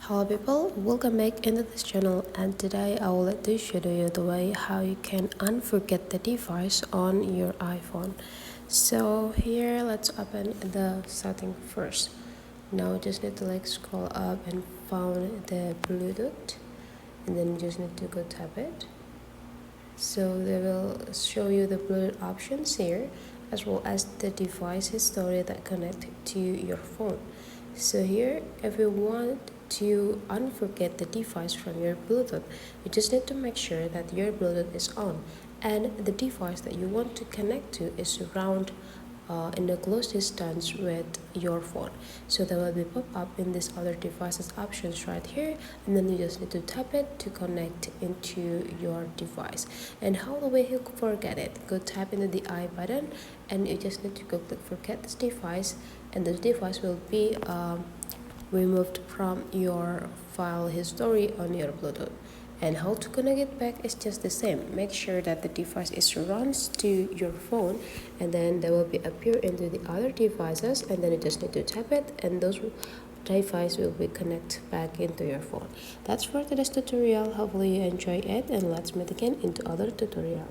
Hello people, welcome back into this channel, and today I will like to show you the way how you can unforget the device on your iPhone. So here let's open the setting first. Now just need to scroll up and found the Bluetooth, and then you just need to go tap it. So they will show you the Bluetooth options here, as well as the device history that connect to your phone. So here, if you want to unforget the device from your Bluetooth, you just need to make sure that your Bluetooth is on and the device that you want to connect to is around in the close distance with your phone. So there will be pop up in this other devices options right here, and then you just need to tap it to connect into your device. And how the way you forget it, go tap into the I button and you just need to go click forget this device, and this device will be removed from your file history on your Bluetooth. And how to connect it back is just the same. Make sure that the device is runs to your phone, and then they will be appear into the other devices, and then you just need to tap it and those device will be connect back into your phone. That's for today's tutorial. Hopefully you enjoy it, and let's meet again into other tutorial.